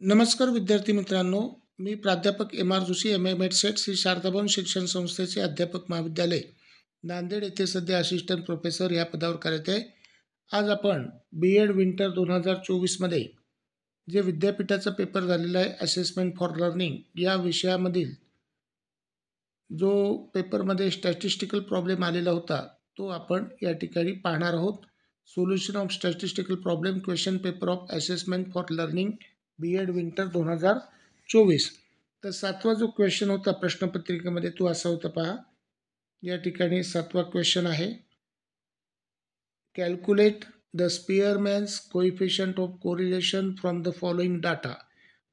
नमस्कार विद्यार्थी मित्रांनो, मी प्राध्यापक एम. आर. जोशी, एम. ए. मेडसेट, श्री शारदाभवन शिक्षण संस्थेचे अध्यापक महाविद्यालय, नांदेड येथे सध्या असिस्टंट प्रोफेसर या पदावर कार्यरत आहे. आज आपण B.एड विंटर 2024मध्ये जे विद्यापीठाचा पेपर झालेला आहे, असेसमेंट फॉर लर्निंग या विषयामधील जो पेपरमध्ये स्टॅटिस्टिकल प्रॉब्लेम आलेला होता, तो आपण या ठिकाणी पाहणार आहोत. Solution of statistical problem question paper of assessment for learning B.एड विंटर 2024. तर 7वा जो क्वेश्चन होता प्रश्नपत्रिकेमध्ये तो असा होता पहा. या ठिकाणी 7वा क्वेश्चन आहे. Calculate the Spearman's coefficient of correlation from the following data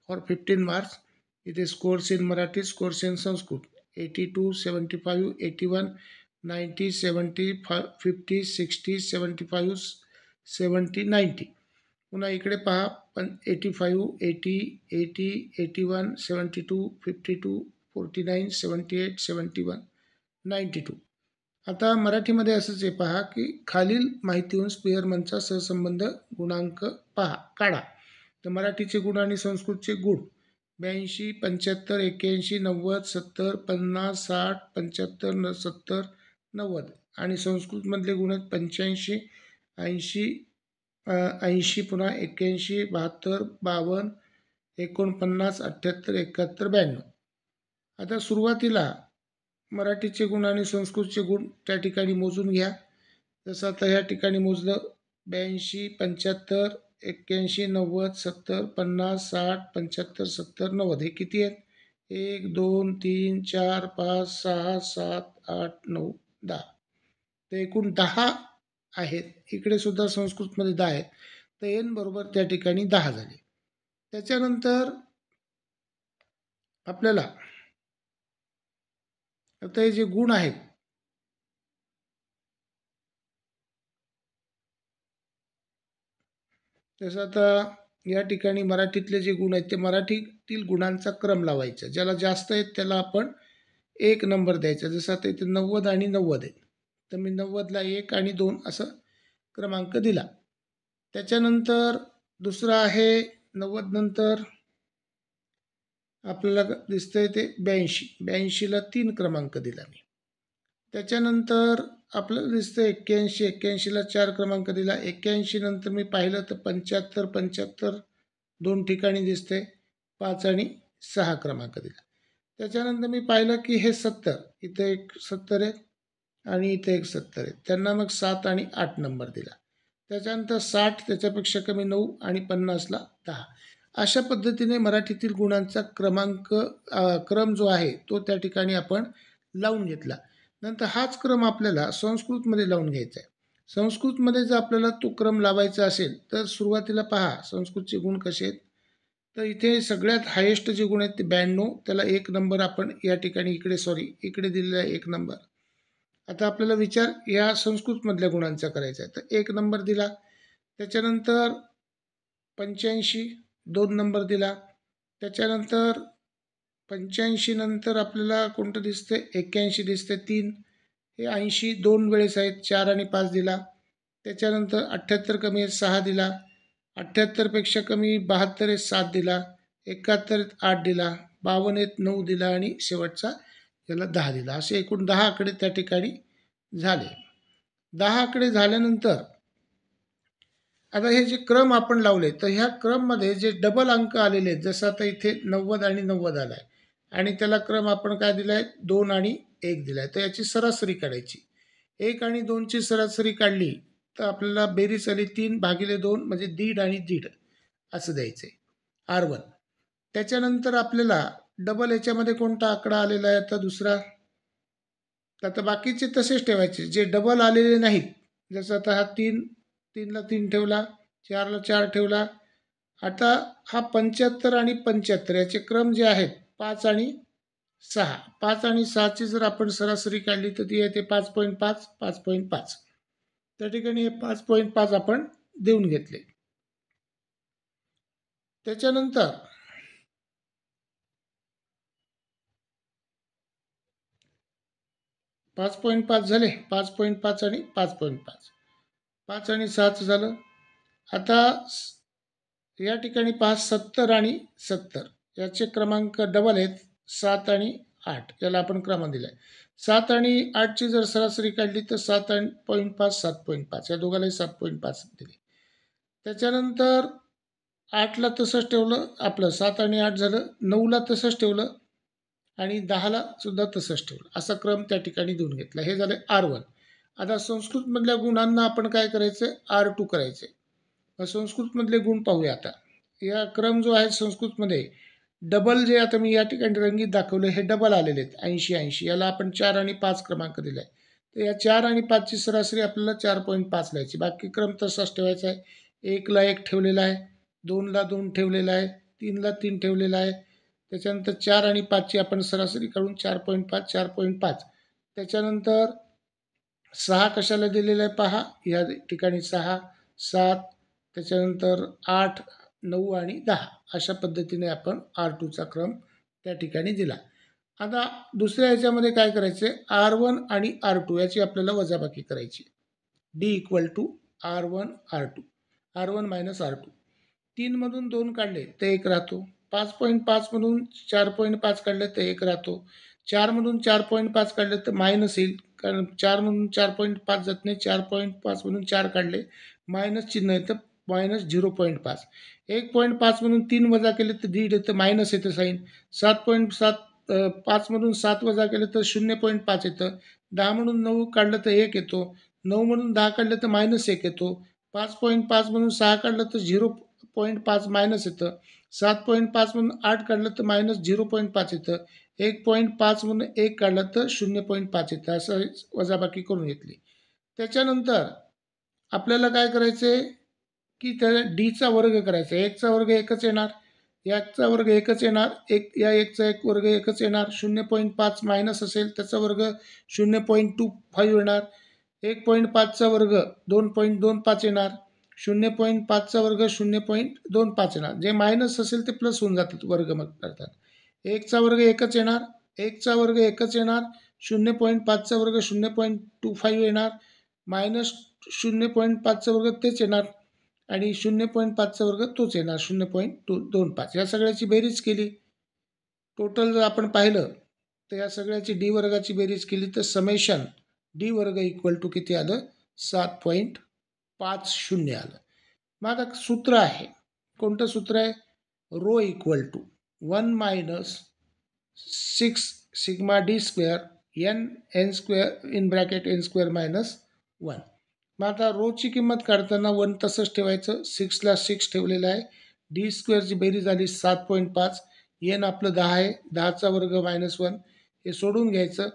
for 15 marks. इथे scores in Marathi, scores in Sanskrit 82, 75, 81, 90, 70, 50, 60, 75, 70, 90. पुन्हा इकडे पहा, 85, 80, 80, 81, 72, 52, 49, 78, 71, 92. आता मराठीमध्ये असंच आहे पहा, की खालील माहितीहून स्पिअरमनचा सहसंबंध गुणांक पहा काढा. तर मराठीचे गुण आणि संस्कृतचे गुण 82, 75, 81, 90, 70, 50, 60, 75, 70, 90 आणि संस्कृतमधले गुण आहेत 85, 80, 80, पुन्हा 81, 72, 52, 49, 78, 71, 92. आता सुरुवातीला मराठीचे गुण आणि संस्कृतचे गुण त्या ठिकाणी मोजून घ्या. जसं आता ह्या ठिकाणी मोजलं 82, 75, 81, 90, 70, 50, 60, 75, 70, 90 हे किती आहेत? 1, 2, 3, 4, 5, 6, 7, 8, 9, 10. तर एकूण 10 आहेत. इकडे सुद्धा संस्कृतमध्ये 10 आहेत. तर एन बरोबर त्या ठिकाणी 10 झाले. त्याच्यानंतर आपल्याला आता हे जे गुण आहेत, जसं आता या ठिकाणी मराठीतले जे गुण आहेत ते मराठीतील गुणांचा क्रम लावायचा. ज्याला जास्त आहेत त्याला आपण 1 नंबर द्यायचा. जसं आता इथे 90 आणि 90 आहे, तर मी 90ला 1 आणि 2 असं क्रमांक दिला. त्याच्यानंतर दुसरं आहे 90 नंतर आपल्याला दिसतंय ते 82. 82ला 3 क्रमांक दिला मी. त्याच्यानंतर आपल्याला दिसतं 81. 81ला 4 क्रमांक दिला. 81 नंतर मी पाहिलं तर 75. 75 2 ठिकाणी दिसते 5 आणि 6 क्रमांक दिला. त्याच्यानंतर मी पाहिलं की हे 70, इथं एक 70 आहे आणि इथे एक 70 आहे. त्यांना मग 7 आणि 8 नंबर दिला. त्याच्यानंतर 60, त्याच्यापेक्षा कमी 9 आणि 50ला 10. अशा पद्धतीने मराठीतील गुणांचा क्रम जो आहे तो त्या ठिकाणी आपण लावून घेतला. नंतर हाच क्रम आपल्याला संस्कृतमध्ये लावून घ्यायचा आहे. संस्कृतमध्ये जर आपल्याला तो क्रम लावायचा असेल तर सुरुवातीला पहा संस्कृतचे गुण कसे आहेत. तर इथे सगळ्यात हायेस्ट जे गुण आहेत ते 92, त्याला 1 नंबर आपण या ठिकाणी इकडे दिलेला आहे 1 नंबर. आता आपल्याला विचार या संस्कृतमधल्या गुणांचा करायचा आहे, तर 1 नंबर दिला. त्याच्यानंतर 85 2 नंबर दिला. त्याच्यानंतर 85 नंतर आपल्याला कोणतं दिसतंय? 81 दिसते 3. हे 80 2 वेळेस आहेत, 4 आणि 5 दिला. त्याच्यानंतर 78 कमी आहे 6 दिला. 78 पेक्षा कमी 72 आहे 7 दिला. 71 आहेत 8 दिला. 52 आहेत 9 दिला आणि शेवटचा याला 10 दिला. असे एकूण 10 आकडे त्या ठिकाणी झाले. 10 आकडे झाल्यानंतर आता हे जे क्रम आपण लावले तर ह्या क्रममध्ये जे डबल अंक आलेले आहेत, जसं आता इथे 90 आणि 90 आला आहे आणि त्याला क्रम आपण काय दिला आहे 2 आणि 1 दिला आहे. तर याची सरासरी काढायची. 1 आणि 2ची सरासरी काढली तर आपल्याला बेरीज आली 3/2 म्हणजे 1.5 आणि 1.5 असं द्यायचं आहे R1. त्याच्यानंतर आपल्याला डबल याच्यामध्ये कोणता आकडा आलेला आहे आता दुसरा, आता बाकीचे तसेच ठेवायचे. जे डबल आलेले नाहीत, जसं आता हा 3ला 3 ठेवला, 4ला 4 ठेवला. आता हा 75 आणि 75 याचे क्रम जे आहेत 5 आणि 6. 5 आणि 6ची जर आपण सरासरी काढली तर ती येते 5.5, 5.5. त्या ठिकाणी हे 5.5 आपण देऊन घेतले. त्याच्यानंतर 5.5 झाले, 5.5 आणि 5.5, 5 आणि 6चं झालं. आता या ठिकाणी पहा 70 आणि 70 याचे क्रमांक डबल आहेत 7 आणि 8 याला आपण क्रमांक दिला आहे. 7 आणि 8ची जर सरासरी काढली तर 7.5 7.5 या दोघांनाही 7.5 दिले. त्याच्यानंतर 8ला तसंच ठेवलं, आपलं 7 आणि 8 झालं, 9ला तसंच ठेवलं आणि 10ला सुद्धा तसंच ठेवलं. असा क्रम त्या ठिकाणी देऊन घेतला. हे झालं R1. आता संस्कृतमधल्या गुणांना आपण काय करायचं R2 करायचं. संस्कृतमधले गुण पाहूया आता. या क्रम जो आहे संस्कृतमध्ये डबल जे आता मी या ठिकाणी रंगीत दाखवले हे डबल आलेले आहेत 80-80. याला आपण 4 आणि 5 क्रमांक दिला आहे. तर या 4 आणि 5ची सरासरी आपल्याला 4.5 लिहायची. बाकी क्रम तसाच ठेवायचा आहे. 1ला 1 ठेवलेला आहे, 2ला 2 ठेवलेला आहे, 3ला 3 ठेवलेला आहे. त्याच्यानंतर 4 आणि 5ची आपण सरासरी काढून 4.5 4.5. त्याच्यानंतर 6 कशाला दिलेला आहे पहा, या ठिकाणी 6 7, त्याच्यानंतर 8 9 आणि 10 अशा पद्धतीने आपण R2चा क्रम त्या ठिकाणी दिला. आता दुसऱ्या ह्याच्यामध्ये काय करायचं आहे R1 आणि R2 याची आपल्याला वजाबाकी करायची. D = R1 R2 R1 - R2. 3 मधून 2 काढले तर 1 राहतो. 5.5 मधून 4.5 काढले तर 1 राहतो. 4 मधून 4.5 काढले तर मायनस येईल, कारण 4 मधून 4.5 जात नाही. 4.5 मधून 4 काढले मायनस चिन्ह येतं, मायनस 0.5. 1.5 मधून 3 वजा केले तर दीड येतं, मायनस येतं साईन. 7.7 5 मधून 7 वजा केले तर 0.5 येतं. 10 मधून 9 काढलं तर 1 येतो. 9 मधून 10 काढलं तर मायनस 1 येतो. 5.5 मधून 6 काढलं तर 0.5 मायनस येतं. 7.5 मधून 8 काढलं तर मायनस 0.5 येतं. 1.5 मधून 1 काढलं तर 0.5 येतं. असं वजाबाकी करून घेतली. त्याच्यानंतर आपल्याला काय करायचं आहे की त्या डीचा वर्ग करायचा आहे. 1चा वर्ग 1च येणार, याचा वर्ग 1च येणार, या 1चा वर्ग 1च येणार. 0.5 मायनस असेल त्याचा वर्ग 0.25 येणार. 1.5चा वर्ग 2.25 येणार. 0.5चा वर्ग 0.25 येणार. जे मायनस असेल ते प्लस होऊन जातात वर्ग मग करतात. 1चा वर्ग 1च येणार, 1चा वर्ग 1च येणार. 0.5चा वर्ग 0.25 येणार, मायनस 0.5चा वर्ग तेच येणार आणि 0.5चा वर्ग तोच येणार 0.25. या सगळ्याची बेरीज केली, टोटल जर आपण पाहिलं तर या सगळ्याची डी वर्गाची बेरीज केली तर समेशन डी वर्ग = किती आलं 7.50 आलं. मग आता सूत्र आहे, कोणतं सूत्र आहे, rho = 1 - 6 sigma D square n square in bracket n² - 1. मग आता रोची किंमत काढताना 1 तसंच ठेवायचं, 6ला 6 ठेवलेलं आहे. डी स्क्वेअरची बेरीज आली 7.5, n आपलं 10 आहे, 10चा वर्ग -1 हे सोडून घ्यायचं.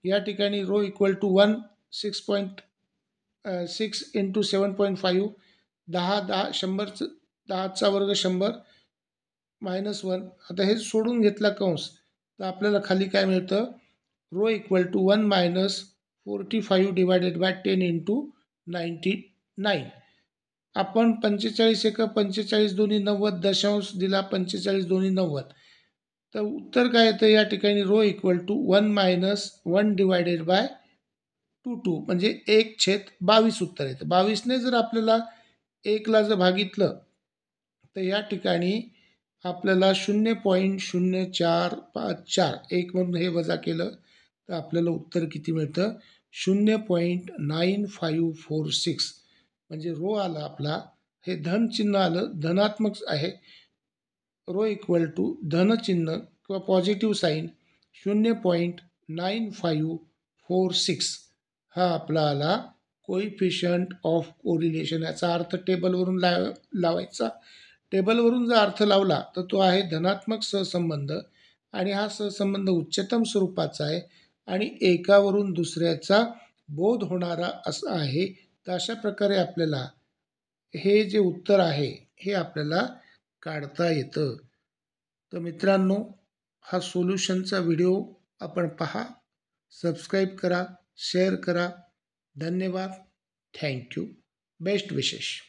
या ठिकाणी रो = 1 6 × 7.5 10 10 100, 10चा वर्ग 100 -1. आता हे सोडून घेतला कंस तर आपल्याला खाली काय मिळतं, रो = 1 - 45 / 10 × 99. आपण 45 1 45 दोन्ही 90 दशांश दिला, 45 दोन्ही 90. तर उत्तर काय येतं या ठिकाणी, रो = 1 - 1 / 2 म्हणजे 1/22 उत्तर येतं. 22ने जर आपल्याला 1ला जर भागितलं तर या ठिकाणी आपल्याला 0.0454 1 मधून हे वजा केलं तर आपल्याला उत्तर किती मिळतं 0.9546. म्हणजे रो आला आपला, हे धन चिन्ह आलं, धनात्मक आहे. रो = धन चिन्ह किंवा पॉझिटिव्ह साईन 0.9546 हा आपला आला कोइफिशियंट ऑफ कोरिलेशन. याचा अर्थ टेबलवरून लावायचा. टेबलवरून जर अर्थ लावला तर तो आहे धनात्मक सहसंबंध आणि हा सहसंबंध उच्चतम स्वरूपाचा आहे आणि एकावरून दुसऱ्याचा बोध होणारा असा आहे. तर अशा प्रकारे आपल्याला हे जे उत्तर आहे हे आपल्याला काढता येतं. तर मित्रांनो, हा सोल्युशनचा व्हिडिओ आपण पहा, सबस्क्राईब करा, शेअर करा. धन्यवाद. थँक्यू. बेस्ट विशेष.